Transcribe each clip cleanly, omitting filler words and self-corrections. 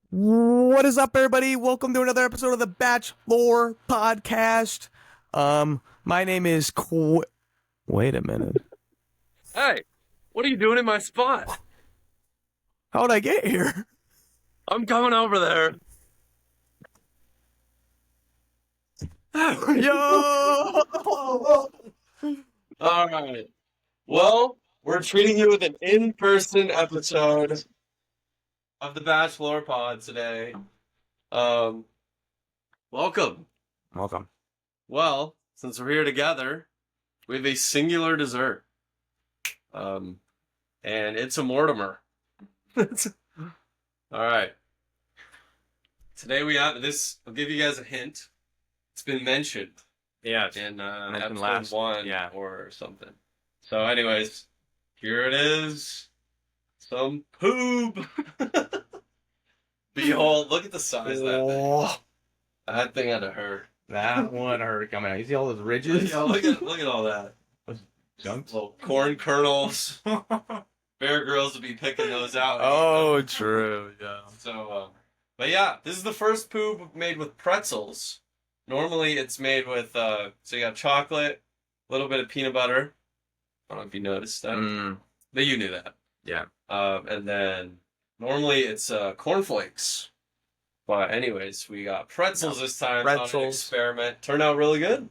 What is up, everybody? Welcome to another episode of the Bach Lore Podcast. My name is Wait a minute. Hey, what are you doing in my spot? How'd I get here? I'm coming over there. Yo! All right. Well, we're treating you with an in-person episode of the Bach Lore Pod today. Welcome. Welcome. Well, since we're here together, we have a singular dessert. And it's a Mortimer. All right. Today we have this. I'll give you guys a hint. It's been mentioned. Yeah. In mentioned episode 1 or something. So anyways, here it is. Some poop. Behold, look at the size of that thing. That thing had to hurt. That one hurt coming out. You see all those ridges? Yeah, look at all that. Chunks? Little corn kernels. Bear Grylls would be picking those out. Oh, true. Yeah. So, but yeah, this is the first poop made with pretzels. Normally it's made with, so you got chocolate, a little bit of peanut butter. I don't know if you noticed that. But you knew that. Yeah. And then normally it's cornflakes. But anyways, we got pretzels this time. Pretzels. On an experiment. Turned out really good.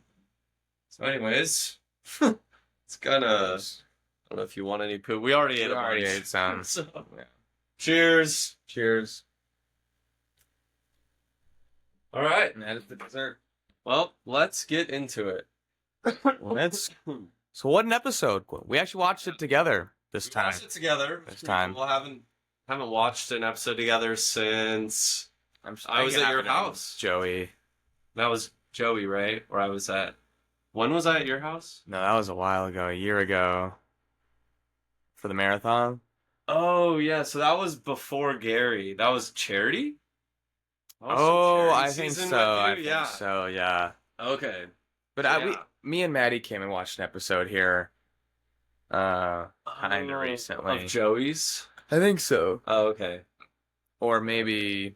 So anyways, it's kind of, I don't know if you want any poop. We already ate a bunch. ate some. So, Yeah. Cheers. Cheers. All right. And that is the dessert. Well, let's get into it. So what an episode. We actually watched it together this We time. watched it together. This time. We haven't watched an episode together since I was at your house. Joey. That was Joey, right? Where I was at. When was I at your house? No, that was a while ago, a year ago. For the marathon. Oh, yeah. So that was before Gary. That was Charity? That was some Oh, Charity I think season so. with you? I think Yeah. so, yeah. Okay. But Yeah. me and Maddie came and watched an episode here. Kinda recently. Of Joey's? I think so. Oh, okay. Or maybe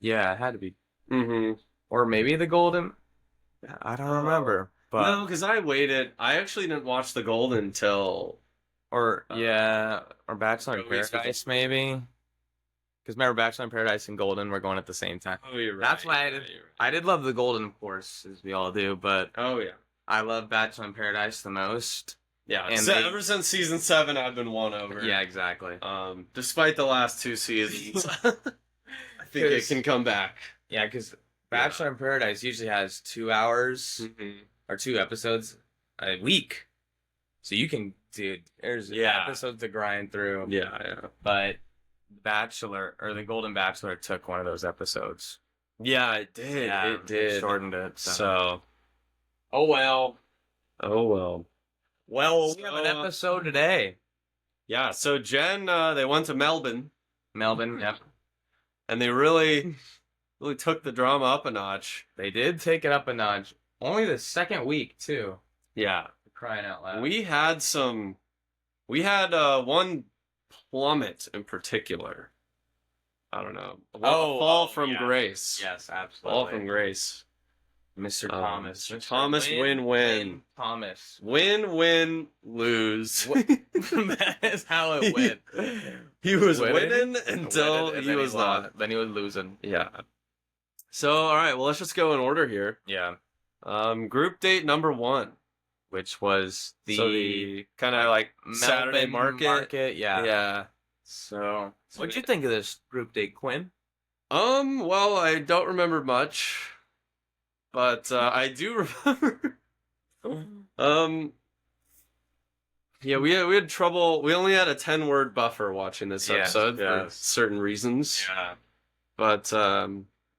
yeah, it had to be. Mm-hmm. Or maybe the Golden. I don't remember. But No, because I waited. I actually didn't watch The Golden till... or Bachelor in Joey's was Paradise maybe. Because remember, Bachelor in Paradise and Golden were going at the same time. Oh, you're right. That's why You're right. I did love the Golden, of course, as we all do, but Oh, yeah. I love Bachelor in Paradise the most. Yeah, And ever since season 7, I've been won over. Yeah, exactly. Despite the last 2 seasons, I think it can come back. Yeah, because Bachelor in Paradise usually has 2 hours or 2 episodes a week, so you can, there's episodes to grind through. Yeah. But Bachelor or the Golden Bachelor took one of those episodes. Yeah, it did. Yeah, it did. Shortened it. So, oh well. Well, We have an episode today. Yeah, so Jenn, they went to MelBIN, MelBIN, yep. and they really took the drama up a notch. They did take it up a notch. Only the second week, too. Yeah. Crying out loud. We had one plummet in particular. I don't know. Fall from grace. Yes, absolutely. Fall from grace. Mr. Thomas. Mr. Thomas, win-win. Thomas. Win, lose. That is how it went. He was winning until he was not. Then he was losing. Yeah. So, all right, well, let's just go in order here. Yeah. Group date number 1. Which was the kind of like Saturday market. Yeah. Yeah. So what'd you think of this group date, Quinn? Well, I don't remember much, but I do remember. Yeah, we had trouble. We only had a 10-word buffer watching this episode for certain reasons. Yeah. But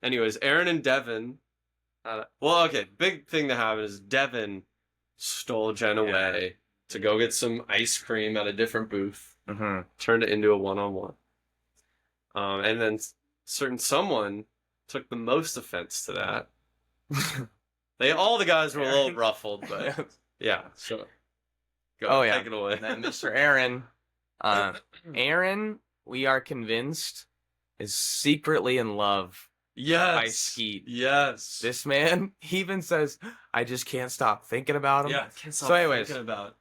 anyways, Aaron and Devin. Well, okay. Big thing that happened is Devin stole Jenn away to go get some ice cream at a different booth. Turned it into a one-on-one. And then certain someone took the most offense to that. All the guys were a little ruffled, but yeah. So take it away. And then Mr. Aaron Aaron, we are convinced, is secretly in love by Skeet. Yes. This man, he even says, I just can't stop thinking about him. Yeah, can't stop thinking about.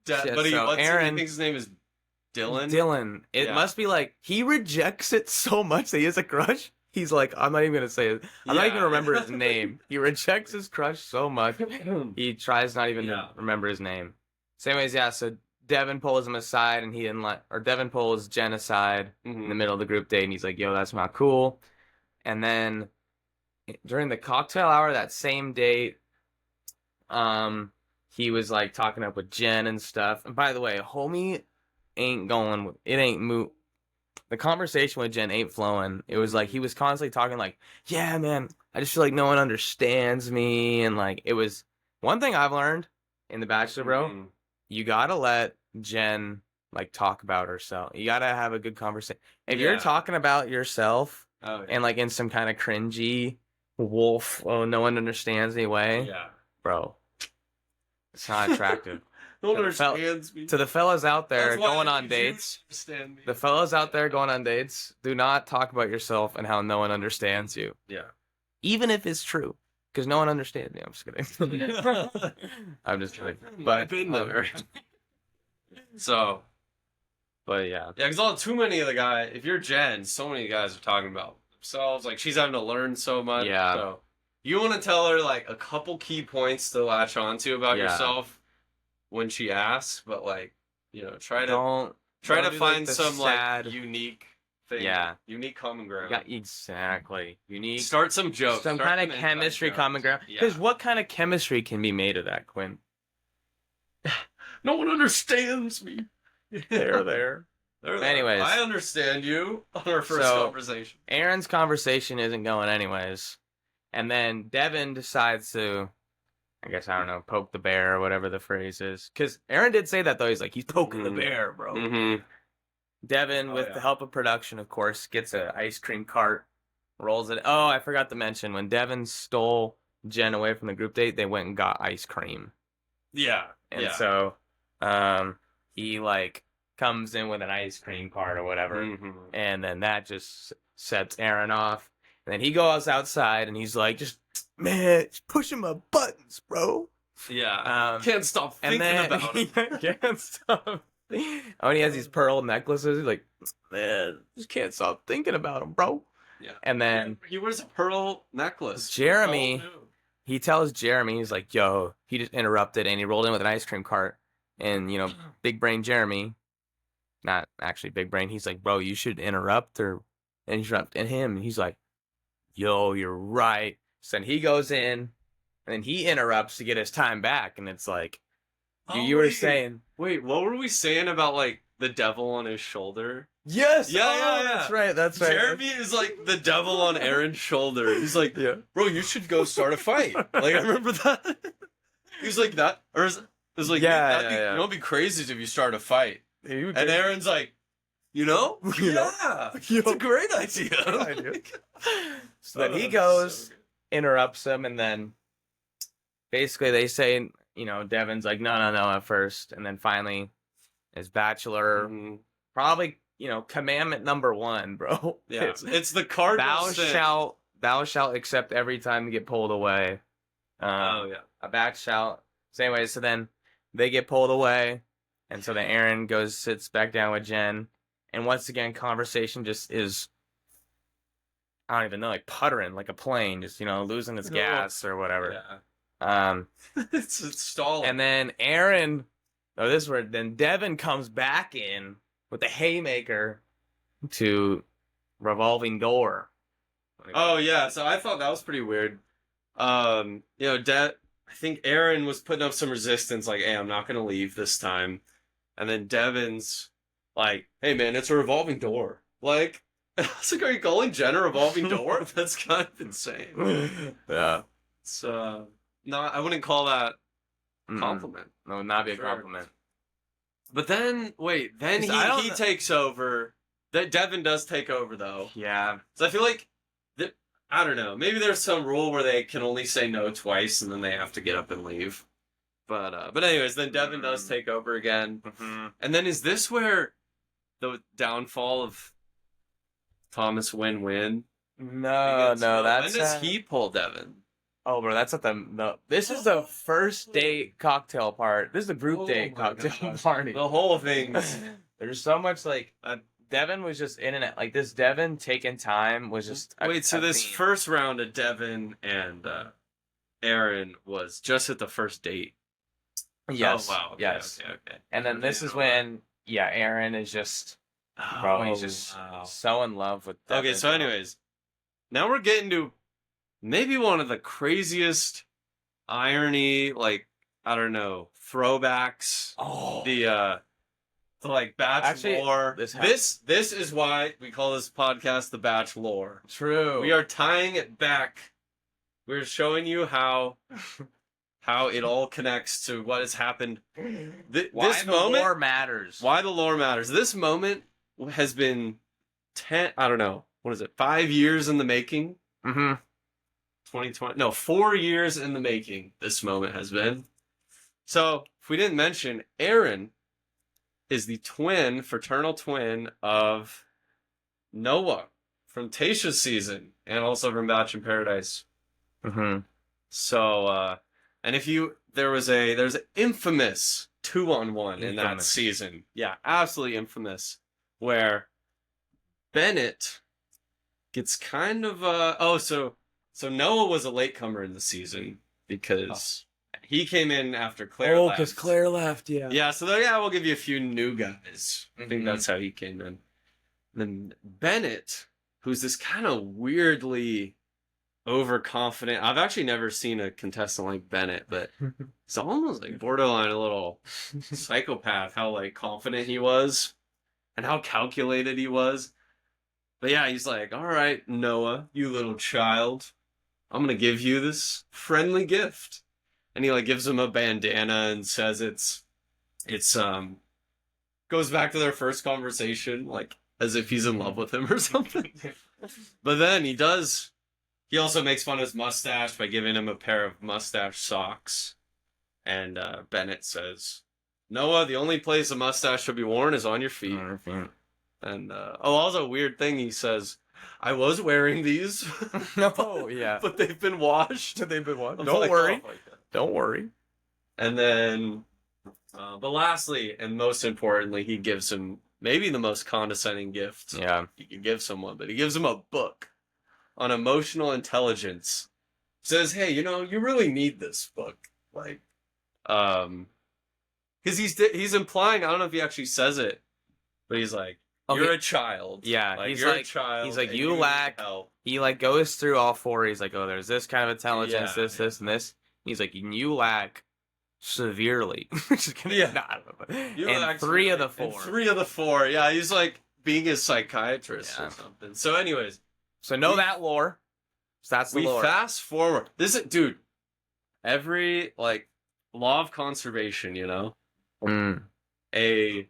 But he thinks his name is Dylan. Dylan. It must be like, he rejects it so much that he has a crush. He's like, I'm not even going to say it. I'm not even going to remember his name. He rejects his crush so much. He tries not even to remember his name. So anyways, so Devin pulls him aside, and Devin pulls Jenn aside in the middle of the group date, and he's like, yo, that's not cool. And then during the cocktail hour that same date, he was like talking up with Jenn and stuff. And by the way, homie ain't going, it ain't moot. The conversation with Jenn ain't flowing. It was like he was constantly talking like, yeah, man, I just feel like no one understands me. And like, it was one thing I've learned in The Bachelor, bro. You gotta let Jenn like talk about herself. You gotta have a good conversation. If you're talking about yourself and like in some kind of cringy wolf, no one understands me way, bro, it's not attractive. No one understands me. To the fellas out there going on dates, the fellas out there going on dates, do not talk about yourself and how no one understands you. Yeah. Even if it's true. Because no one understands me. I'm just kidding. I'm just kidding. But I've been there. But yeah. Yeah, because too many of the guys, if you're Jenn, so many guys are talking about themselves. Like, she's having to learn so much. Yeah. So you want to tell her, like, a couple key points to latch onto about yourself when she asks, but, like, you know, try to find like some, sad, like, unique thing. Yeah. Unique common ground. Yeah, exactly. Unique. Start some jokes. Some kind of chemistry common ground. Because what kind of chemistry can be made of that, Quinn? No one understands me. They're there. Anyways. I understand you on our first conversation. Aaron's conversation isn't going anyways. And then Devin decides to, I guess, I don't know, poke the bear or whatever the phrase is. Because Aaron did say that, though. He's like, he's poking the bear, bro. Devin, with the help of production, of course, gets an ice cream cart, rolls it. Oh, I forgot to mention, when Devin stole Jenn away from the group date, they went and got ice cream. Yeah. And so he, like, comes in with an ice cream cart or whatever. And then that just sets Aaron off. And then he goes outside, and he's like, man, just pushing my buttons, bro. Yeah. Can't stop thinking about it. Can't stop. Oh, and he has these pearl necklaces. He's like, man, just can't stop thinking about him, bro. Yeah. And then he wears a pearl necklace. Jeremy, he tells Jeremy, he's like, yo, he just interrupted, and he rolled in with an ice cream cart. And, you know, big brain Jeremy, not actually big brain, he's like, bro, you should interrupt him. And he's like, yo, you're right. So then he goes in, and then he interrupts to get his time back, and it's like, you were saying... Wait, what were we saying about, like, the devil on his shoulder? Yes! Yeah. That's right. Jeremy is, like, the devil on Aaron's shoulder. He's like, bro, you should go start a fight. Like, I remember that. He was like that. Or it was like, you know, it'd be crazy if you start a fight. And Aaron's like, you know? It's a great idea. So then he goes, interrupts him, and then basically they say, you know, Devin's like, no, at first. And then finally, his bachelor, probably, you know, commandment number 1, bro. Yeah, it's the cardinal sin. Thou shalt accept every time you get pulled away. A back shout. So anyway, so then they get pulled away. And so then Aaron sits back down with Jenn. And once again, conversation just is, I don't even know, like puttering like a plane, just, you know, losing its gas or whatever. Yeah. It's stalling. And then then Devin comes back in with the haymaker to revolving door. Oh yeah, so I thought that was pretty weird. You know, I think Aaron was putting up some resistance, like, hey, I'm not gonna leave this time. And then Devin's like, hey man, it's a revolving door. Like, I was like, are you calling Jenn a revolving door? That's kind of insane. Yeah. It's no, I wouldn't call that a compliment. No, not be a compliment. But then, wait, then he takes over. That Devin does take over, though. Yeah. So I feel like, I don't know, maybe there's some rule where they can only say no twice, and then they have to get up and leave. But anyways, then Devin does take over again. And then is this where the downfall of Thomas Win-Win? No, that's when does he pull Devin? Oh, bro, that's at the. This is the first date cocktail part. This is the group date my cocktail gosh. party. The whole thing's There's so much like Devin was just in and out. Like this Devin taking time was just. Wait, so this theme. first round of Devin and Aaron was just at the first date. Yes. Oh, wow. Okay, yes. Okay. And then this is when Aaron is just. Bro, he's just so in love with Devin. Okay, so anyways, now we're getting to maybe one of the craziest irony, like, I don't know, throwbacks. Oh. The like Bach Lore. This is why we call this podcast the Bach Lore. True. We are tying it back. We're showing you how it all connects to what has happened. Why this the moment lore matters. Why the lore matters. This moment has been 5 years in the making. 2020. No, 4 years in the making. This moment has been. So, if we didn't mention, Aaron is the fraternal twin of Noah from Tasha's season and also from Batch in Paradise. So, and there's an infamous 2-on-1 in that season. Yeah, absolutely infamous. Where Bennett gets kind of so Noah was a latecomer in the season because he came in after Claire left. Oh, because Claire left, yeah. Yeah, so we'll give you a few new guys. I think that's how he came in. And then Bennett, who's this kind of weirdly overconfident. I've actually never seen a contestant like Bennett, but it's almost like borderline a little psychopath, how like confident he was and how calculated he was. But yeah, he's like, all right, Noah, you little child, I'm going to give you this friendly gift. And he like gives him a bandana and says it's goes back to their first conversation, like as if he's in love with him or something. But then he also makes fun of his mustache by giving him a pair of mustache socks. And Bennett says, Noah, the only place a mustache should be worn is on your feet. And also a weird thing, he says, I was wearing these. But they've been washed. Don't worry. Don't worry. And then, but lastly, and most importantly, he gives him maybe the most condescending gift you can give someone, but he gives him a book on emotional intelligence. Says, hey, you really need this book. Like, because he's implying, I don't know if he actually says it, but he's like, you're a child. Yeah, like, he's you're like, a child. He's like, you lack help. He like goes through all four. He's like, oh, there's this kind of intelligence, this, and this. He's like, you lack severely. Just kidding. Yeah. No, I don't know. You and lack 3 of the 4. And 3 of the 4. Yeah, he's like being a psychiatrist or something. So anyways. So that lore. So that's the lore. We fast forward. Dude, every like law of conservation, a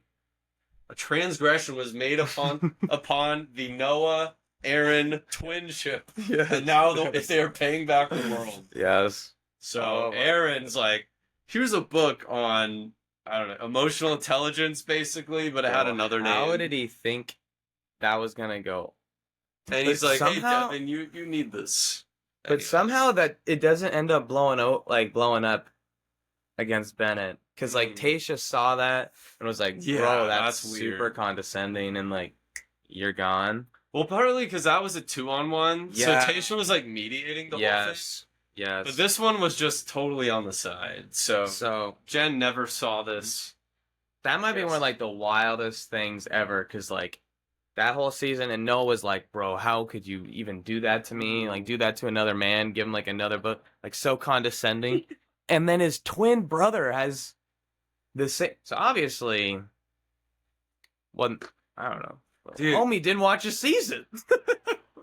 transgression was made upon the Noah Aaron twinship. Yeah. And now they are paying back the world. Yes. So Aaron's like, here's a book on, I don't know, emotional intelligence basically, but it had another name. How did he think that was gonna go? And he's like, somehow, hey Devin, you need this. But somehow that it doesn't end up blowing up against Bennett. Because like Tasha saw that and was like, bro, that's super weird. Condescending and like, you're gone. Well, partly because that was a 2-on-1. Yeah. So Tasha was like mediating the whole thing. Yes. But this one was just totally on the side. So Jenn never saw this. That might be one of like the wildest things ever. Because like that whole season, and Noah was like, bro, how could you even do that to me? Like do that to another man, give him like another book, like so condescending. And then his twin brother has the same. So obviously, I don't know. Dude. Homie didn't watch a season.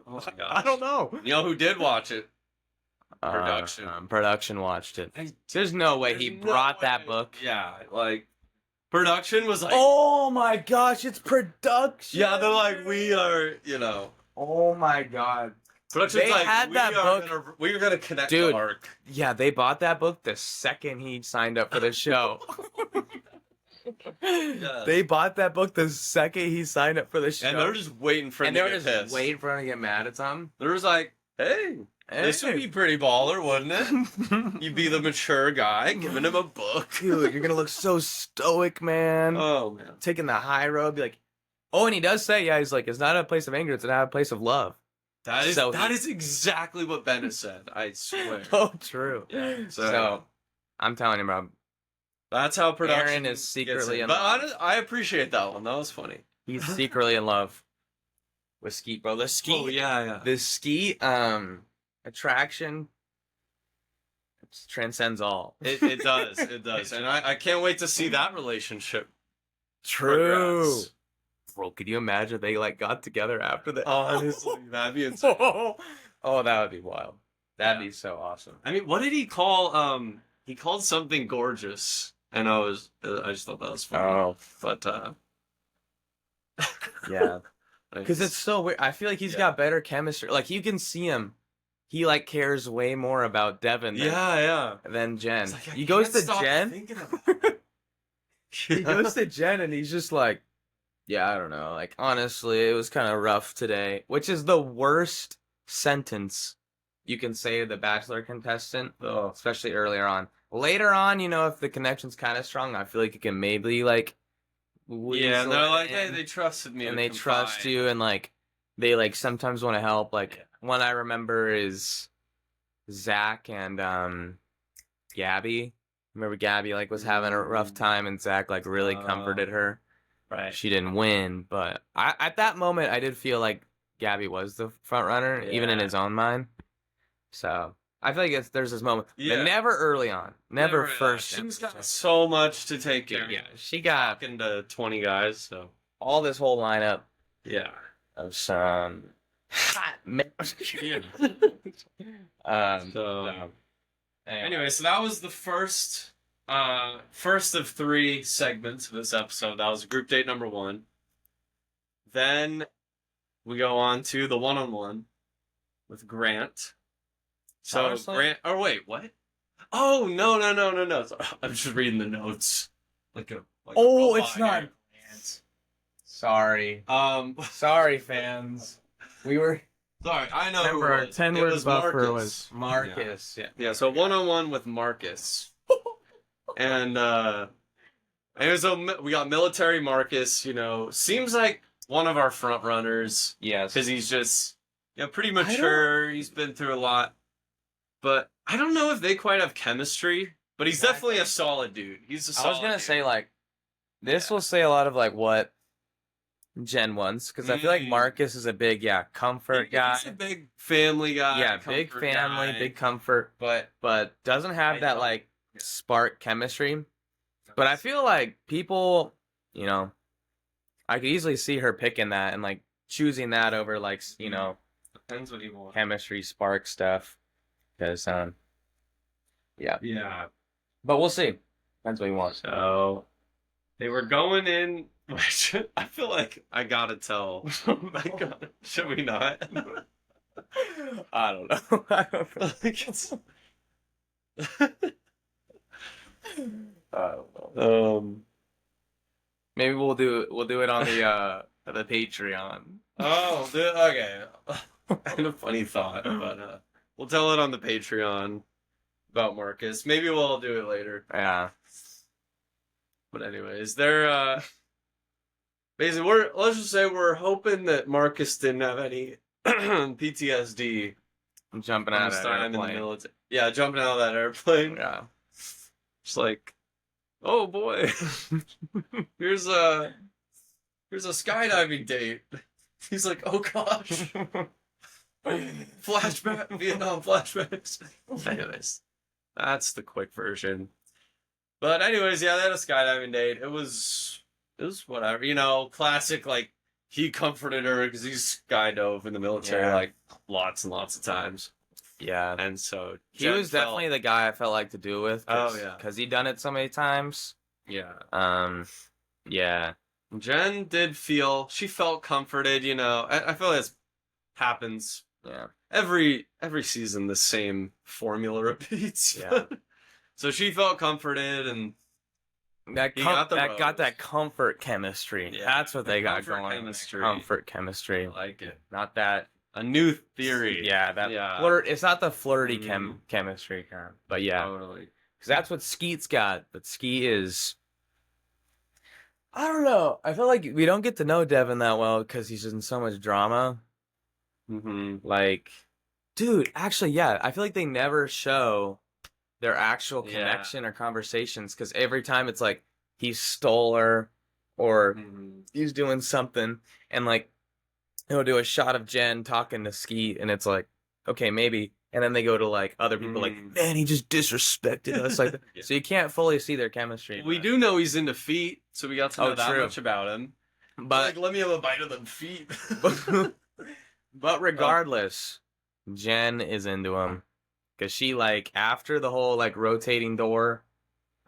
Oh my gosh. I don't know. You know who did watch it? Production. Production watched it. There's no way he brought that book. Yeah, like production was like, oh my gosh, it's production. Yeah, they're like, we are, Oh my god. Production's they like, had that book. We are gonna connect the arc. Yeah, they bought that book the second he signed up for the show. They bought that book the second he signed up for the show. And they're just waiting for him and to they were get just pissed. waiting for him to get mad at something. There was like, hey, this would be pretty baller, wouldn't it? You'd be the mature guy giving him a book. Dude, you're gonna look so stoic, man. Oh, man. Taking the high road, be like, oh, and he does say, yeah, he's like, it's not a place of anger, it's not a place of love. That is So that is exactly what Ben has said, I swear. Oh, true. Yeah, So, I'm telling you, bro, that's how production Aaron is secretly in But love. I appreciate that one. That was funny. He's secretly in love with Skeet, bro. The Skeet, Oh, yeah. the Skeet, attraction transcends all. It does. It does. And I can't wait to see that relationship. True. progress. Bro, could you imagine if they like got together after that? Honestly, that'd be insane. Oh, that would be wild. That'd be so awesome. I mean, what did he call? He called something gorgeous, and I just thought that was funny. Oh, But yeah. Because it's so weird. I feel like he's got better chemistry. Like, you can see him. He, like, cares way more about Devin than Jen. It's like, I He goes can't to stop Jen. thinking about it. He goes to Jen, and he's just like, yeah, I don't know. Like, honestly, it was kind of rough today. Which is the worst sentence you can say to the Bachelor contestant, especially earlier on. Later on, you know, if the connection's kind of strong, I feel like you can maybe, like, Yeah, and they're weasel like, it hey, in. they trusted me, And to they trust confide. you, and like they like sometimes want to help. Like, one I remember is Zach and Gabby. Remember Gabby like was having a rough time, and Zach like really comforted her. Right. She didn't win, but at that moment I did feel like Gabby was the front runner, even in Yeah. his own mind. So I feel like there's this moment, Yeah. but never early on, never first. She's got episode. so much to take care of. Yeah, she got Into 20 guys, so all this whole lineup yeah. of some hot men. Yeah. So Anyway, so that was the first of 3 segments of this episode. That was group date number 1. Then we go on to the one-on-one with Grant. So Honestly? Grant, oh wait, what? Oh no. Sorry, I'm just reading the notes. Like a Oh, robot it's not here. Grant. Sorry, sorry, fans. We were Sorry, I know who remember our it was. 10 It word was buffer Marcus. was Marcus. Yeah. Yeah, so one-on-one with Marcus. And it was we got military Marcus, you know, seems like one of our front runners Yes. because he's just, you know, pretty mature. He's been through a lot. But I don't know if they quite have chemistry, but he's definitely a solid dude. He's a solid I was gonna dude. say like this will say a lot of like what Jen wants, because I feel like Marcus is a big comfort guy. He's a big family guy. Yeah, big comfort family, guy. big comfort, but doesn't have that like spark chemistry. But I feel like people, you know, I could easily see her picking that and like choosing that over like, you know, Depends what he wants. chemistry, spark stuff. Because Yeah. but we'll see. Depends what he wants. So they were going in. I feel like I gotta tell. Should we not? I don't know. I don't know. Like it's- I don't know. Maybe we'll do it on the Patreon. Oh, okay. I had a funny thought, but we'll tell it on the Patreon about Marcus. Maybe we'll do it later. Yeah. But anyways, they're basically let's just say we're hoping that Marcus didn't have any PTSD I'm jumping from out his of time in the airplane. military. Yeah, jumping out of that airplane. Yeah. Just like, oh boy, here's a skydiving date. He's like, oh gosh, flashback, Vietnam flashbacks. Anyways, that's the quick version. But anyways, yeah, they had a skydiving date. It was whatever, you know, classic. Like he comforted her because he's skydove in the military like lots and lots of times. Yeah. And so He was definitely the guy I felt like to do it with. Oh, yeah. Because he'd done it so many times. yeah. Yeah. Jen she felt comforted, you know. I feel like this happens Yeah. every season, the same formula repeats. Yeah. So she felt comforted, and That He got the that got rose. that comfort chemistry. Yeah, That's what the they got comfort going. chemistry. Comfort chemistry. I like it. Not that. A new theory. Yeah, that Yeah. flirt. It's not the flirty Mhm. chemistry kind, but yeah, Totally. because that's what Skeet's got. But Skeet is. I don't know. I feel like we don't get to know Devin that well because he's in so much drama. Mm-hmm. Like, dude, actually, yeah, I feel like they never show their actual connection or conversations because every time it's like he stole her or Mm-hmm. he's doing something, and like he'll do a shot of Jen talking to Skeet, and it's like, okay, maybe. And then they go to like other people, like, man, he just disrespected us, like, Yeah. so you can't fully see their chemistry. We do know he's into feet, so we got to know that true. much about him. but let me have a bite of them feet. but regardless, Jen is into him because she like after the whole like rotating door,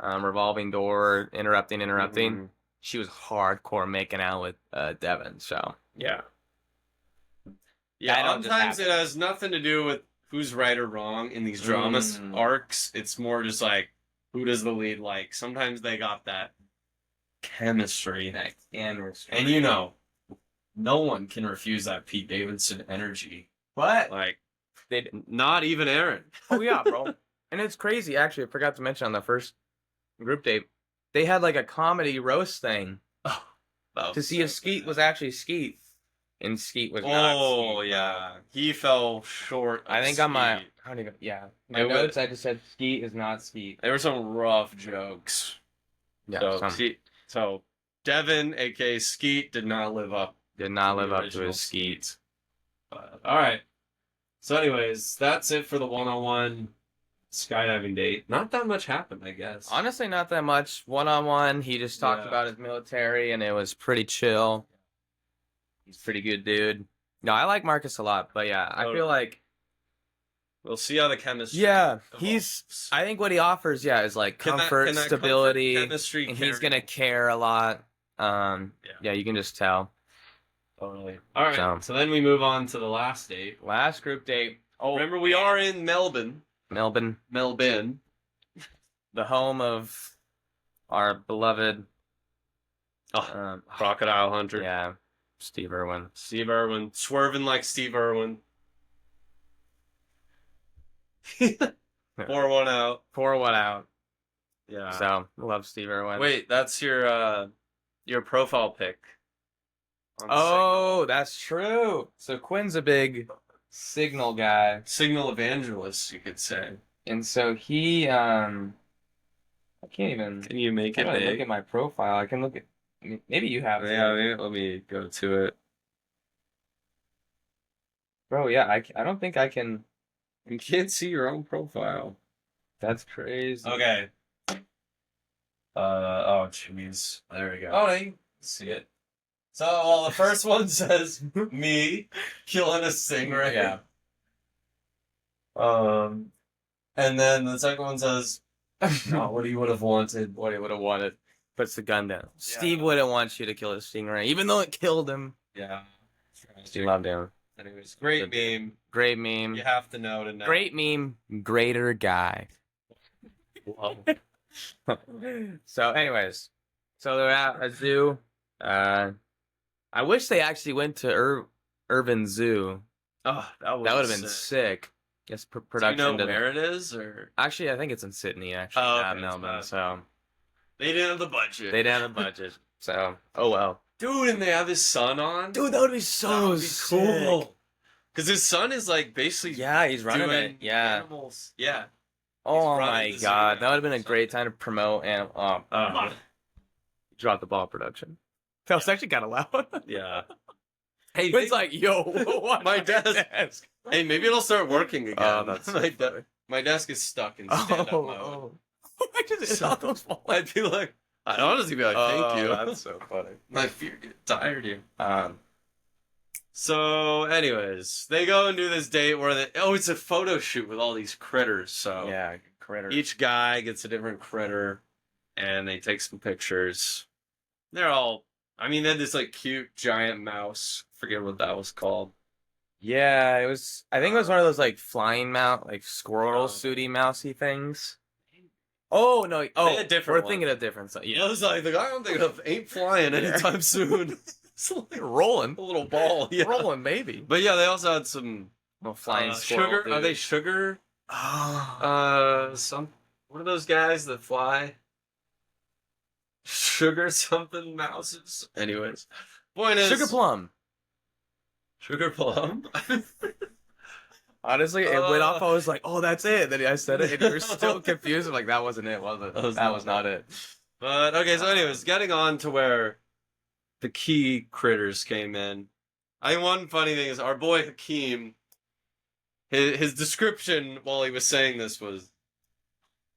revolving door, interrupting, Mhm. she was hardcore making out with Devin. So Yeah. I Yeah, don't just sometimes happen. it has nothing to do with who's right or wrong in these drama arcs. It's more just like, who does the lead like? Sometimes they got that chemistry. And you know, no one can refuse that Pete Davidson energy. What? Like, They not even Aaron. Oh yeah, bro. And it's crazy, actually. I forgot to mention on the first group date, they had like a comedy roast thing to see if Skeet was actually Skeet, and Skeet was not. Oh Skeet, yeah, he fell short. I think on my I don't even my It was- notes I just said Skeet is not Skeet. There were some rough jokes. Yeah, So Devin, aka Skeet, did not live up. did not the live up to original his Skeet. But, all right. So, anyways, that's it for the one-on-one skydiving date. Not that much happened, I guess. Honestly, not that much. One-on-one, he just talked Yeah. about his military, and it was pretty chill. He's a pretty good dude. No, I like Marcus a lot, but yeah, I feel like We'll see how the chemistry. yeah, evolves. I think what he offers, is like Can that- comfort, can that stability, comfort, chemistry, and he's carry- gonna care a lot. Yeah, you can just tell. Totally. All right. So then we move on to the last date. Last group date. Oh, Remember, we are in MelBIN. MelBIN, the home of our beloved Crocodile Hunter. Yeah, Steve Irwin. Steve Irwin. Swerving like Steve Irwin. Pour one out. Pour one out. Yeah. So, love Steve Irwin. Wait, that's your profile pic. Oh, that's true. So Quinn's a big Signal guy. Signal evangelist, you could say. And so he, I can't even. Can you make I it can't big? look at my profile. I can look at. Maybe you have. Yeah, let me go to it. Bro, yeah, I don't think I can. You can't see your own profile. That's crazy. Okay. Oh, jeez. There we go. Oh, you See it. So, well, the first one says me killing a stingray. Yeah. And then the second one says, "No, what he would have wanted." What he would have wanted. Puts the gun down. Steve wouldn't want you to kill a stingray, even though it killed him. Yeah. He loved him. Anyways, great meme. Great meme. You have to know to know. Great meme. Greater guy. So, anyways, so they're at a zoo. I wish they actually went to Irvin Zoo. Oh, that would have been sick. Yes, production. Do you know where it is, or actually, I think it's in Sydney. Actually, not Melbourne. So they didn't have the budget. They didn't have the budget. So, oh well. Dude, and they have his son on. Dude, that would be so cool. Because his son is like basically he's running it. Yeah. Animals. Yeah. Oh my god, that would have been a great time to promote animal. Drop the ball production. That was actually kind of loud. Yeah. Hey, it's like, yo, what? My desk. Hey, maybe it'll start working again. Oh, that's so funny. My desk is stuck in stand-up mode. I just saw those balls. I'd be like, I'd honestly be like, thank you. That's so funny. My feet get tired here. So, anyways, they go and do this date where it's a photo shoot with all these critters. So yeah, critters. Each guy gets a different critter, and they take some pictures. They're all, I mean, they had this like cute giant mouse. Forget what that was called. Yeah, it was. I think it was one of those like flying mouse, like squirrel sooty mousey things. Oh no! Oh, a different we're one. thinking of different stuff. I was like, the guy I'm thinking of ain't flying anytime soon. It's like rolling, a little ball, yeah. rolling maybe. But yeah, they also had some Flying squirrel, sugar. dude. Are they sugar? Some. What are those guys that fly? Sugar something mouses. Anyways, point is Sugar plum. Sugar plum. Honestly, it went off. I was like, "Oh, that's it." Then I said it, and you were still confused. I'm like, that wasn't it, was it? That was not it. But okay, so anyways, getting on to where the key critters came in. I think one funny thing is our boy Hakeem. His description while he was saying this was,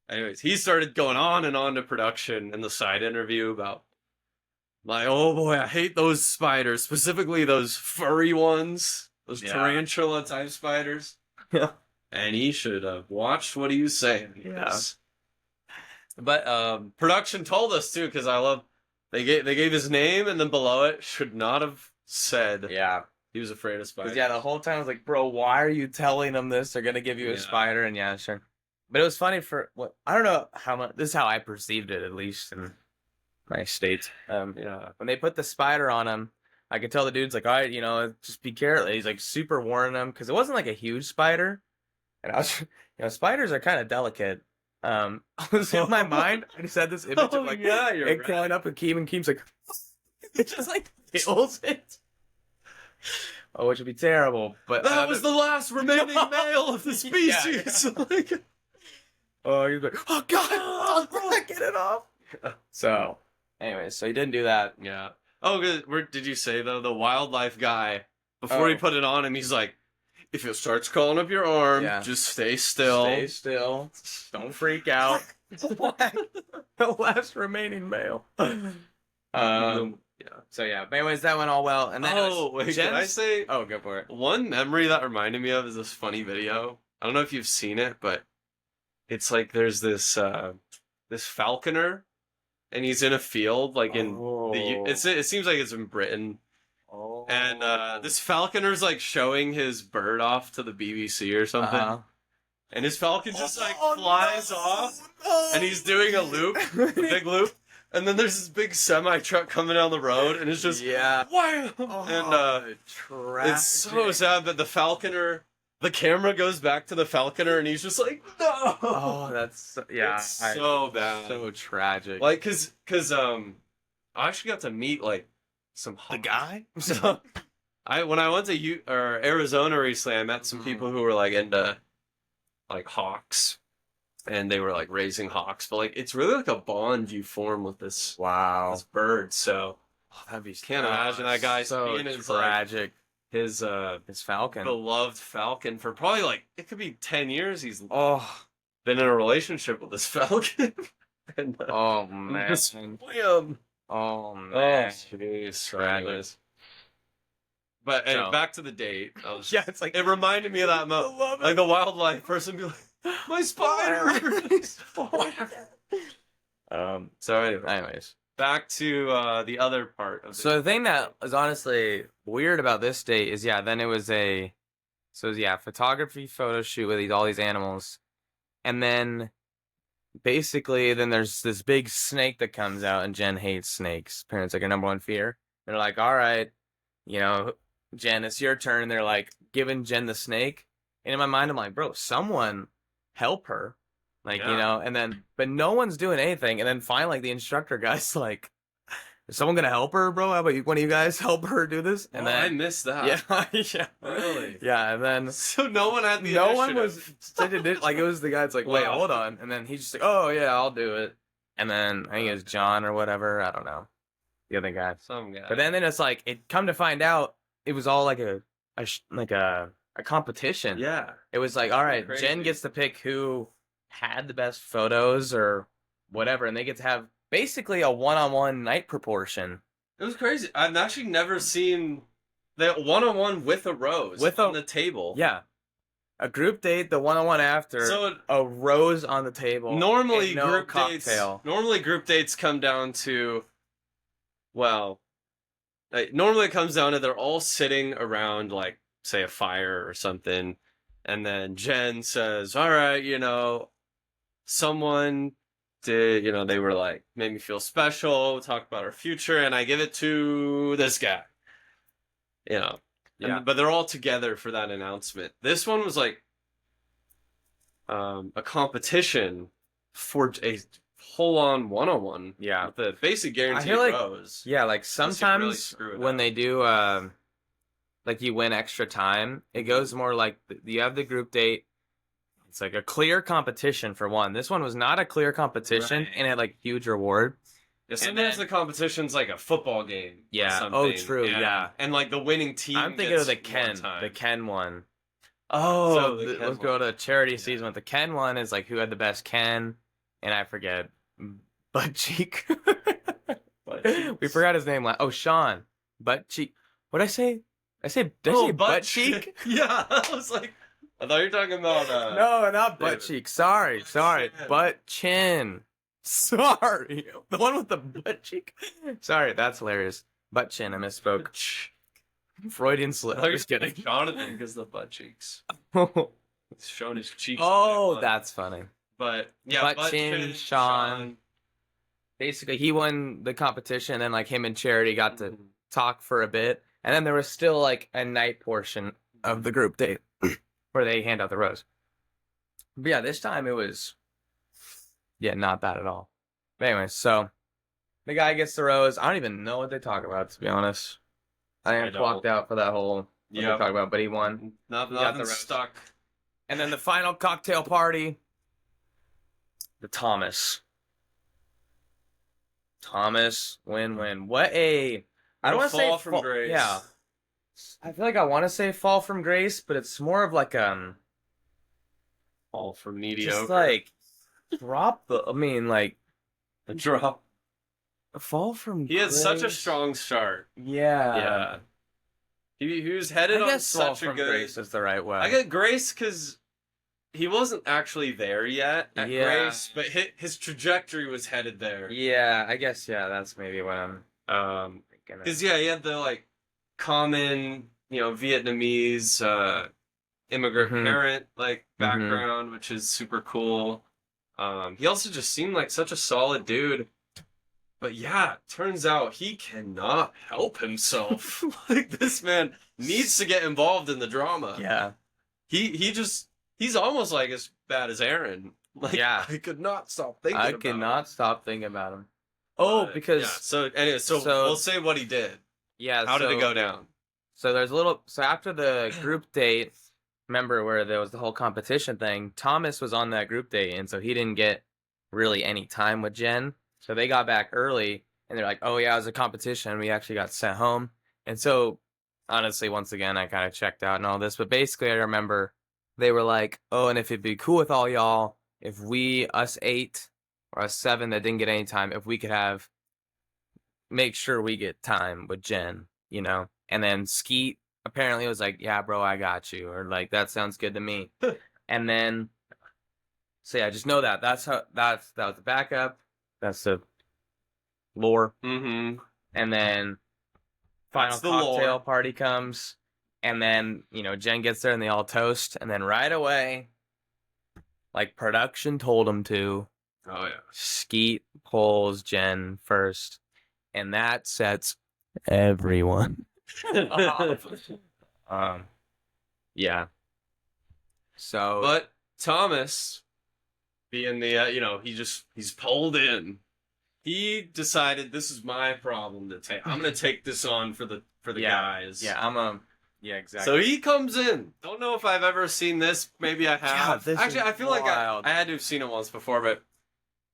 anyways, he started going on and on to production in the side interview about, like, oh boy, I hate those spiders, specifically those furry ones, those tarantula type spiders. Yeah. And he should have watched what he was saying. Yeah. But production told us too, because I love they gave his name and then below it should not have said he was afraid of spiders. Yeah, the whole time I was like, bro, why are you telling them this? They're gonna give you a spider, and yeah, sure. But it was funny for what I don't know how much. This is how I perceived it, at least in my state. When they put the spider on him, I could tell the dude's like, all right, just be careful. He's like super warning them because it wasn't like a huge spider, and I was, spiders are kind of delicate. I was in my mind. I just had this image of like it crawling up with Keem, and Keem's like, it just like kills it. Oh, which would be terrible. But that was the last remaining male of the species. Yeah. Oh, he's like, oh god, get it off. So, anyways, so he didn't do that. Yeah. Oh, good. Where did you say though? The wildlife guy before he put it on him, he's like, if it starts crawling up your arm, just stay still. Stay still. Don't freak out. The last remaining male. Yeah. So yeah, but anyways, that went all well. And then can I say? Oh, go for it. One memory that reminded me of is this funny video. I don't know if you've seen it, but it's like there's this this falconer, and he's in a field like in it seems like it's in Britain. Oh. And this falconer's like showing his bird off to the BBC or something. And his falcon just like flies off, and he's doing a loop, a big loop. And then there's this big semi truck coming down the road, and it's just wow. And it's so sad that the falconer, the camera goes back to the falconer, and he's just like, no. Oh, that's it's so bad, so tragic. Like, cause I actually got to meet like some the guy. So when I went to Arizona recently, I met some people who were like into like hawks. And they were like raising hawks, but like it's really like a bond you form with this bird. So that'd be can't imagine that guy so being tragic. His falcon, beloved falcon, for probably like it could be 10 years. He's been in a relationship with this falcon. And, oh man! Oh man! Jeez, tragic. But back to the date. It's like it reminded me of that moment, like the wildlife person be like. My spider! So anyways, back to the other part of So the thing that is honestly weird about this date is then it was photography photo shoot with all these animals, and then basically then there's this big snake that comes out, and Jenn hates snakes. Apparently it's like her number one fear. They're like, all right, Jenn, it's your turn. And they're like giving Jenn the snake, and in my mind I'm like, bro, someone help her, and then but no one's doing anything, and then finally the instructor guy's like, is someone gonna help her, bro? How about one of you guys help her do this? And then I missed that. Yeah Really, and then so no one had the one was like, it was the guy that's like, wait, hold on, and then he's just like, oh yeah, I'll do it. And then I think it was John or whatever, I don't know, the other guy, some guy. But then it's like, it come to find out it was all like a competition. Yeah. It was like, all right, Jenn gets to pick who had the best photos or whatever, and they get to have basically a one-on-one night proportion. It was crazy. I've actually never seen the one-on-one with a rose on the table. Yeah. A group date, the one-on-one after, a rose on the table. Normally, no cocktail. Group dates come down to, normally it comes down to they're all sitting around, like, say a fire or something, and then Jenn says, all right, someone they were like, made me feel special, talk about our future, and I give it to this guy. Yeah. But they're all together for that announcement. This one was like a competition for a full-on one-on-one. Yeah. With the basic guaranteed like, rose. Yeah, like sometimes really when they do like you win extra time, it goes more like you have the group date. It's like a clear competition for one. This one was not a clear competition, and it had like huge reward. Yeah, sometimes the competition's like a football game. Yeah. Oh, true. Yeah. And like the winning team. I'm thinking of the Ken one. Oh, so let's go to charity season with the Ken one. Is like who had the best Ken, and I forget butt cheek. We forgot his name. Oh, Sean butt cheek. What did I say? Did I say butt cheek? Yeah, I was like, I thought you were talking about. No, not butt cheek. Sorry, butt chin. Sorry, the one with the butt cheek. Sorry, that's hilarious. Butt chin. I misspoke. Freudian slip. I'm just kidding. Jonathan because the butt cheeks. He's showing his cheeks. Oh, that's funny. But yeah, butt chin, Sean. Basically, he won the competition, and like him and Charity got to talk for a bit, and then there was still like a night portion of the group date where they hand out the rose. But yeah, this time it was, not bad at all. But anyway, so the guy gets the rose. I don't even know what they talk about, to be honest. I walked out for that whole they talk about, but he won. Nothing stuck. And then the final cocktail party, the Thomas, win. What a I don't want to say fall from grace. Yeah, I feel like I want to say fall from grace, but it's more of like fall from mediocre. Just like drop the. I mean, like a drop. Fall from. He had such a strong start. Yeah. He was headed on such a good. Grace is the right way. I get grace because he wasn't actually there yet at grace, but his trajectory was headed there. Yeah, I guess that's maybe what I'm thinking. Because he had the like common Vietnamese immigrant parent like background, which is super cool. He also just seemed like such a solid dude. But yeah, turns out he cannot help himself. Like this man needs to get involved in the drama. Yeah. He's almost like as bad as Aaron. Like I could not stop thinking about him. I could not stop thinking about him. Oh, because So anyway, so we'll say what he did. Yeah. How did it go down? So there's so after the group date, remember where there was the whole competition thing, Thomas was on that group date, and so he didn't get really any time with Jenn. So they got back early, and they're like, oh, yeah, it was a competition. We actually got sent home. And so, honestly, once again, I kind of checked out and all this. But basically, I remember they were like, oh, and if it'd be cool with all y'all, if us 8 or us 7 that didn't get any time, if we could make sure we get time with Jenn, And then Skeet apparently was like, yeah, bro, I got you. Or like, that sounds good to me. And then, so yeah, just know that. That was the backup. That's the lore. Mm-hmm. And then final cocktail party comes. And then, Jenn gets there and they all toast. And then right away, like production told him to. Oh, yeah. Skeet pulls Jenn first. And that sets everyone off. Yeah. So. But Thomas, being the, he's pulled in. He decided this is my problem to take. I'm gonna take this on for the guys. Yeah, exactly. So he comes in. Don't know if I've ever seen this. Maybe I have. Yeah, actually, I feel like I had to have seen it once before. But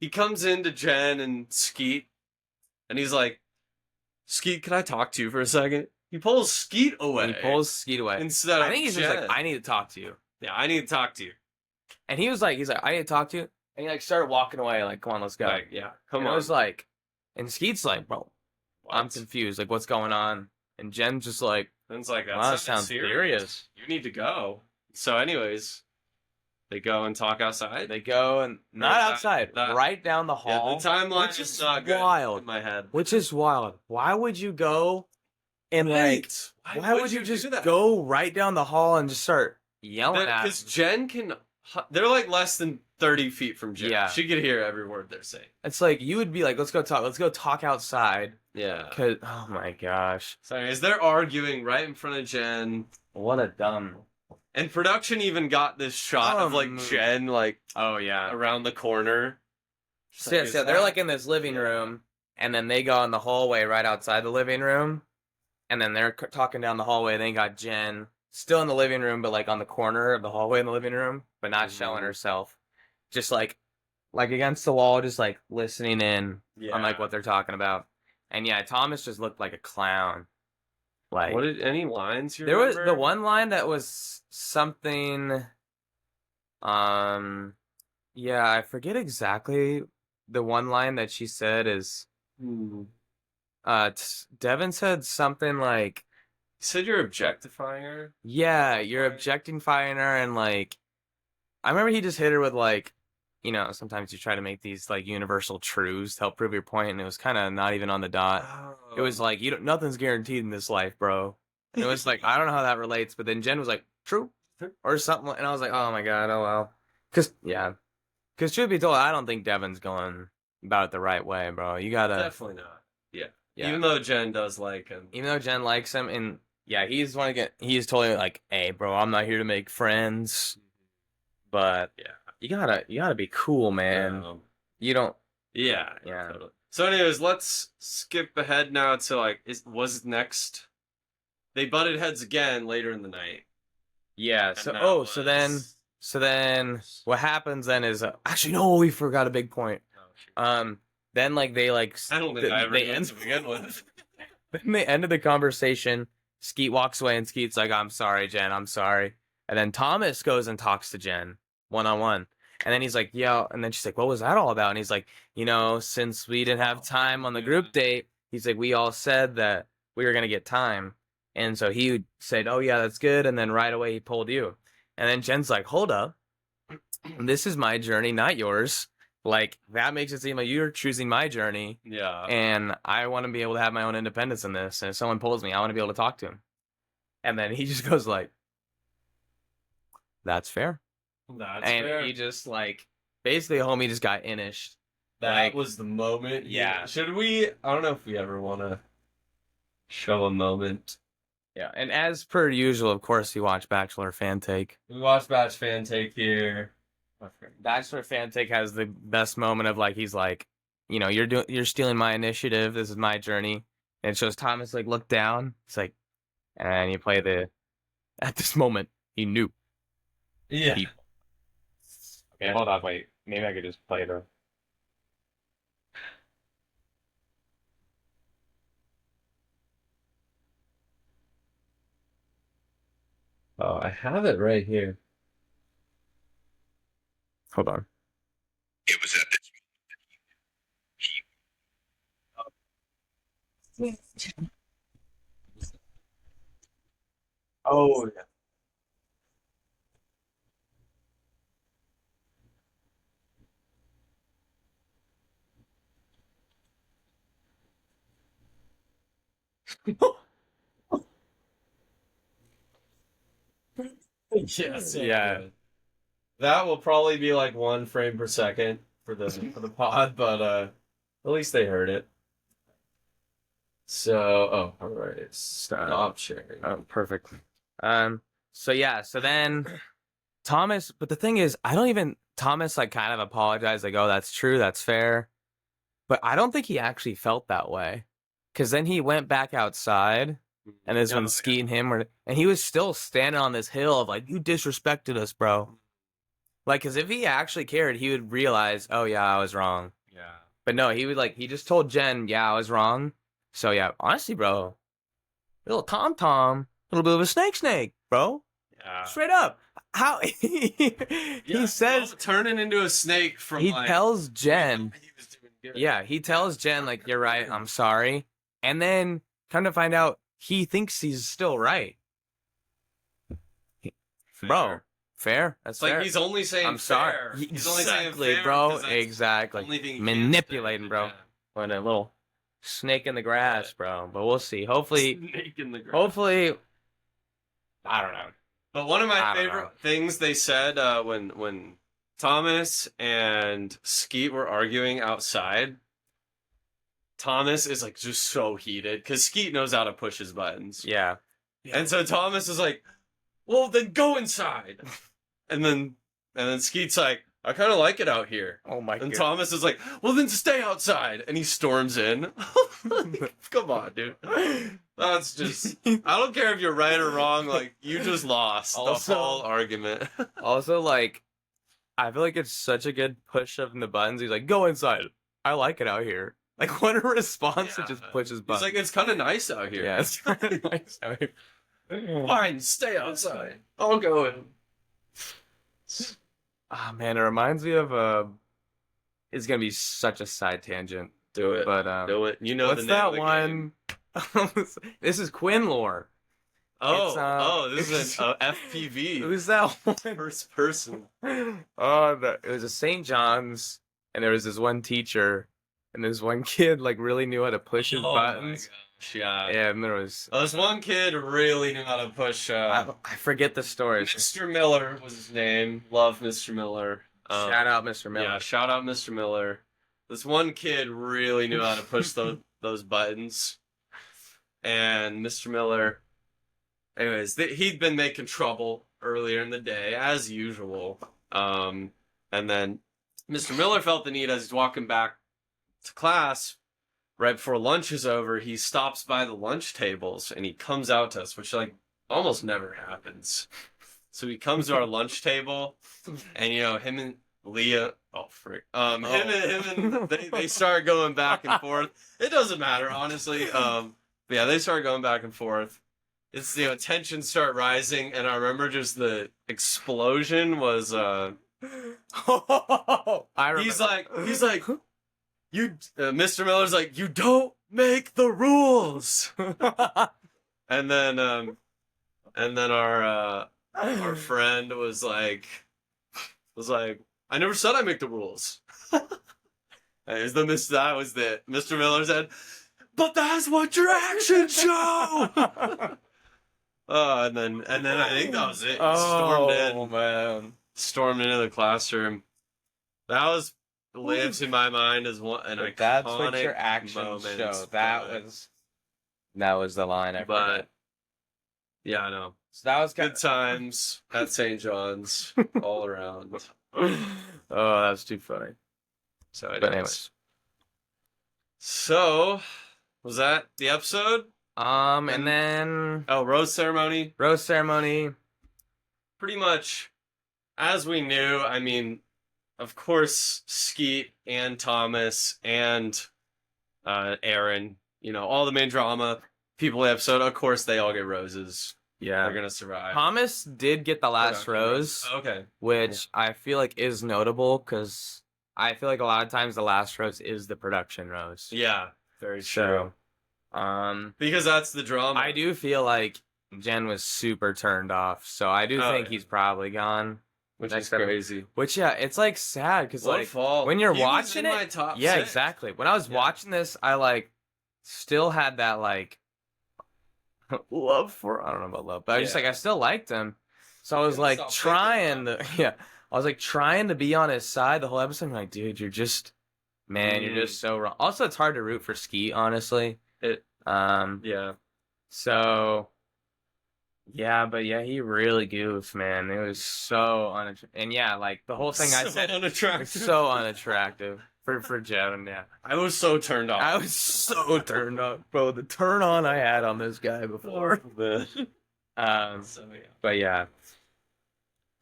he comes into Jenn and Skeet, and he's like, "Skeet, can I talk to you for a second?" He pulls Skeet away. Instead of I think he's just like, "I need to talk to you." Yeah, I need to talk to you. And he's like, "I need to talk to you." And he like started walking away, like, "Come on, let's go." Like, yeah, come on. I was like, and Skeet's like, "Bro, I'm confused. Like, what's going on?" And Jenn's just like, "It's like that sounds serious. You need to go." So, anyways, they go and talk outside. They go and not outside, right down the hall. Yeah, the timeline which is not wild good in my head. Which is wild. Why would you go and like? Why would you just go right down the hall and just start yelling at? Because Jenn can. They're like less than 30 feet from Jenn. Yeah. She could hear every word they're saying. It's like you would be like, let's go talk outside. Yeah. Cause oh my gosh, So anyways, they're arguing right in front of Jenn. what a dumb. And production even got this shot of like Jenn like Oh yeah. around the corner. So they're like in this living room, and then they go in the hallway right outside the living room, and then they're talking down the hallway. They got Jenn still in the living room, but like on the corner of the hallway in the living room, but not showing herself, just like against the wall, just like listening in on like what they're talking about. And yeah, Thomas just looked like a clown. Like, what did any lines you there remember? was the one line that was something. Yeah, I forget exactly. The one line that she said is, Devin said something like, You said you're objectifying her? yeah, you're objectifying her, and like, I remember he just hit her with like, you know, sometimes you try to make these like universal truths to help prove your point, and it was kind of not even on the dot. It was like, nothing's guaranteed in this life, bro. And it was like, I don't know how that relates, but then Jenn was like, true, or something, and I was like, oh my god, oh well, because truth be told, I don't think Devin's going about it the right way, bro. You gotta Definitely not. Yeah. Even though Jenn does like him. Even though Jenn likes him, and yeah, he's totally like, hey, bro, I'm not here to make friends, but yeah, you gotta be cool, man. You don't. Yeah. Totally. So, anyways, let's skip ahead now to like, was next? They butted heads again later in the night. Yeah. So then what happens then is actually no, we forgot a big point. Then like they like I don't think I ever did to begin with. Then they ended the conversation. Skeet walks away and Skeet's like, I'm sorry, Jenn, I'm sorry. And then Thomas goes and talks to Jenn one-on-one. And then he's like, yo, and then she's like, what was that all about? And he's like, since we didn't have time on the group date, he's like, we all said that we were gonna get time. And so he said, oh yeah, that's good. And then right away he pulled you. And then Jenn's like, hold up. This is my journey, not yours. Like, that makes it seem like you're choosing my journey. Yeah. And I want to be able to have my own independence in this. And if someone pulls me, I want to be able to talk to him. And then he just goes like, that's fair. And he just like, basically, homie just got inished. That was the moment. Yeah. Should we? I don't know if we ever want to show a moment. Yeah, and as per usual, of course, we watch Bachelor Fan Take. We watched Batch Fan Take here. Bachelor Fan Take has the best moment of like, he's like, you're stealing my initiative. This is my journey. And it shows Thomas like look down. It's like, and you play at this moment he knew. Yeah. People. Okay, hold on, wait. Maybe I could just play the. Oh, I have it right here. Hold on. It was at this Oh, yeah. Yes, yeah. That will probably be like 1 frame per second for the pod, but at least they heard it. So, all right, stop sharing. Oh, perfect. So then Thomas, but the thing is, Thomas like kind of apologized, like, oh, that's true, that's fair. But I don't think he actually felt that way. Because then he went back outside, and this when Skeet and him were, and he was still standing on this hill of like, you disrespected us, bro. Like, because if he actually cared, he would realize, oh yeah, I was wrong. Yeah. But no, he just told Jenn, yeah, I was wrong. So yeah, honestly, bro, little Tom, a little bit of a snake, bro. Yeah. Straight up. How he says turning into a snake from he tells Jenn. Yeah, he tells Jenn like, you're right, I'm sorry. And then come to find out he thinks he's still right. Fair. Bro, fair. That's like fair. he's only saying I'm sorry. Fair. He's only saying fair, bro. Exactly. Manipulating, bro. What a little snake in the grass, bro. But we'll see. Hopefully, snake in the grass. Hopefully, I don't know. But one of my favorite things they said when Thomas and Skeet were arguing outside. Thomas is like just so heated because Skeet knows how to push his buttons. Yeah. And so Thomas is like, well, then go inside. and then Skeet's like, I kind of like it out here. Oh my And god. Thomas is like, well, then stay outside. And he storms in. Come on, dude. That's just, I don't care if you're right or wrong. Like, you just lost Also- the whole argument. Also, like, I feel like it's such a good push of the buttons. He's like, go inside. I like it out here. Like, what a response to just push his He's buttons. like, it's kind of nice out here. yeah, it's really nice out here. Fine, stay outside. I'll go in. Ah, man, it reminds me of it's gonna be such a side tangent, Do it. but Do it. You know what's the name that of the game. one? This is Quinn lore. This is an FPV. Who's that one? First person. It was a St. John's, and there was this one teacher, and this one kid like really knew how to push his buttons. My gosh, yeah. Yeah, and there was This one kid really knew how to push. I forget the story. Mr. Miller was his name. Love Mr. Miller. Shout out Mr. Miller. Yeah, shout out Mr. Miller. This one kid really knew how to push those buttons. And Mr. Miller, anyways, he'd been making trouble earlier in the day, as usual. And then Mr. Miller felt the need as he's walking back to class, right before lunch is over, he stops by the lunch tables and he comes out to us, which like almost never happens. So he comes to our lunch table, and him and Leah, him and they start going back and forth. It doesn't matter, honestly. But yeah, they start going back and forth. It's tensions start rising, and I remember just the explosion was I remember. he's like Mr. Miller's like, you don't make the rules. and then our friend was like, I never said I make the rules. That was it. Mr. Miller said, but that's what your actions show. And then I think that was it. Stormed into the classroom. That lives in my mind as an iconic That's what your actions moment, show. That was the line. But yeah, I know. So that was Good times at St. John's all around. Oh, that's too funny. So, But anyways. So, was that the episode? And then Rose ceremony. rose ceremony. Pretty much, as we knew. I mean, of course, Skeet and Thomas and Aaron. All the main drama people in the episode. Of course, they all get roses. Yeah. They're gonna survive. Thomas did get the last rose, Okay. which I feel like is notable because I feel like a lot of times the last rose is the production rose. Yeah. Very true. So, Because that's the drama. I do feel like Jenn was super turned off, so I do think he's probably gone. Which Next is time- crazy. Which it's like sad because What a like fall. when you're He was watching in it, my top yeah, 6. exactly. When I was watching this, I like still had that like love for I don't know about love, but I still liked him. So I was like trying to I was like trying to be on his side the whole episode. I'm like, dude, you're just you're just so wrong. Also, it's hard to root for Skeet, honestly. Yeah. So but he really goofed, man. It was so unattractive. And like the whole thing I said unattractive. was so unattractive for Jenn. Yeah. I was so turned off. I was so turned on, bro. The turn on I had on this guy before. But yeah.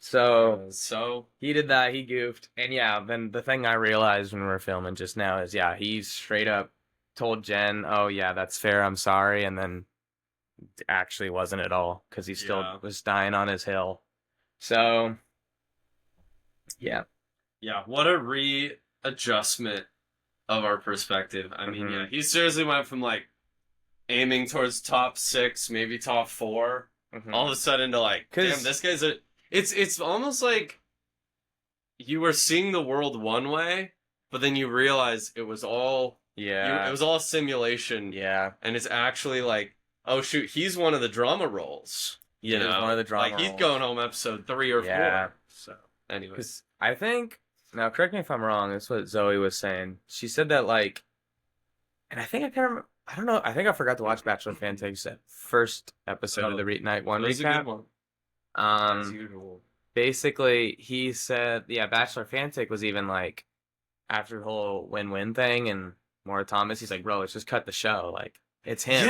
So he did that. He goofed, and then the thing I realized when we were filming just now is he straight up told Jenn, "Oh yeah, that's fair. I'm sorry," and then actually wasn't at all because he still was dying on his hill. So yeah. What a readjustment of our perspective. I mean, he seriously went from like aiming towards top 6, maybe top 4, all of a sudden to like, damn, this guy's it's almost like you were seeing the world one way, but then you realize it was all it was all simulation. Yeah. And it's actually like, oh shoot, he's one of the drama roles. He's one of the drama roles. He's going home episode 3 or 4. Yeah. So anyways. I think now. Correct me if I'm wrong. That's what Zoe was saying. She said that like, and I think I can't remember. I don't know. I think I forgot to watch Bachelor Fan Takes that first episode of the Night One That was a recap. good one. As Um, usual. basically, he said, yeah, Bachelor Fan Take was even like after the whole win-win thing and Maura Thomas. He's like, bro, let's just cut the show. Like, it's him.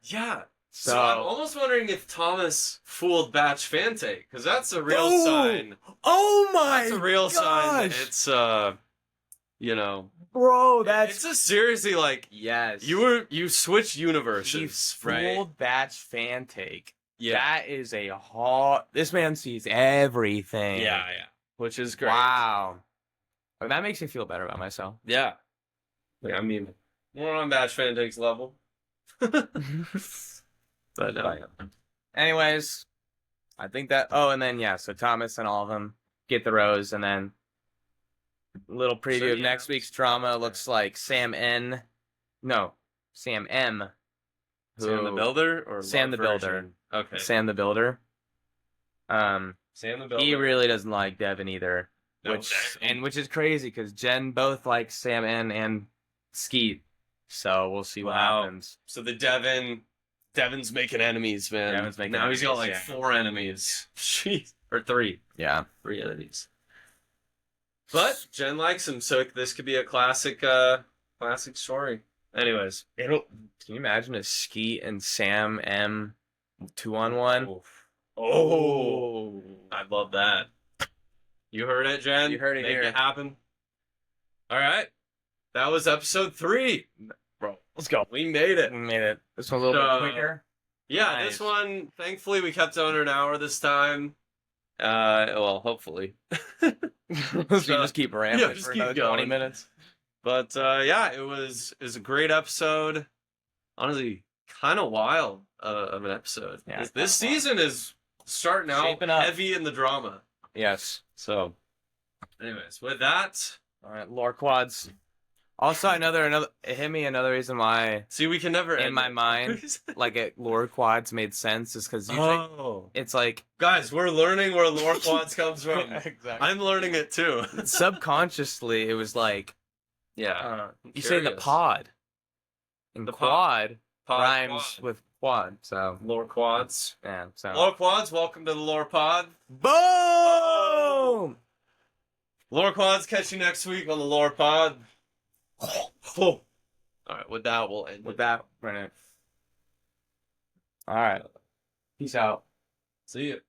Yeah. So, So I'm almost wondering if Thomas fooled Batch Fante, because that's a real Oh sign. oh my, That's a real sign that gosh. it's you know, bro, it's a seriously like yes. you switched He universes, right? fooled Batch Fan Take. Yeah, That is a hard. This man sees everything. yeah, which is great. Wow. Well, that makes me feel better about myself. Yeah, I mean, we're on Batch Fantake's level. But Anyways, I think that. Oh, and then yeah, so Thomas and all of them get the rose, and then little preview So, of yeah. next week's drama looks like Sam M. Sam the who- Builder or Sam what the Builder. version? Okay, Sam the Builder. Sam the Builder. He really doesn't like Devin either, No, which damn. which is crazy because Jen both likes Sam and Skeet. So we'll see what Wow. happens. So the Devin's making enemies, man. Devin's making now he's got enemies, like yeah. 4 enemies. Jeez. Or 3. Yeah. 3 enemies. But Jen likes him, so this could be a classic story. Anyways. Can you imagine a Skeet and Sam M 2-on-1? Oh. I love that. You heard it, Jen. You heard it Make here. it happen. All right. That was episode 3. Bro, let's go. We made it. We made it. This one's a little bit quicker. Yeah, Nice. this one, thankfully, we kept it under an hour this time. Well, hopefully. So you just keep rambling just for keep another 20 going. minutes. But yeah, it was a great episode. Honestly, kind of wild of an episode. Yeah, This kinda season is starting out Shaping up. heavy in the drama. Yes. So, anyways, with that, All right, lore quads. Also, another it hit me another reason why see, we can never in end my it. mind lore quads made sense is because usually Oh, it's like guys, we're learning where lore quads comes from. exactly. I'm learning it too. Subconsciously it was like Yeah, you say the curious. pod and The quad Pod rhymes quad. with quad, so lore quads. yeah. So Lore quads, welcome to the lore pod. boom. Lore quads, catch you next week on the lore pod. All right, with that, we'll end With it. that, Brennan. All right. Peace out. See you.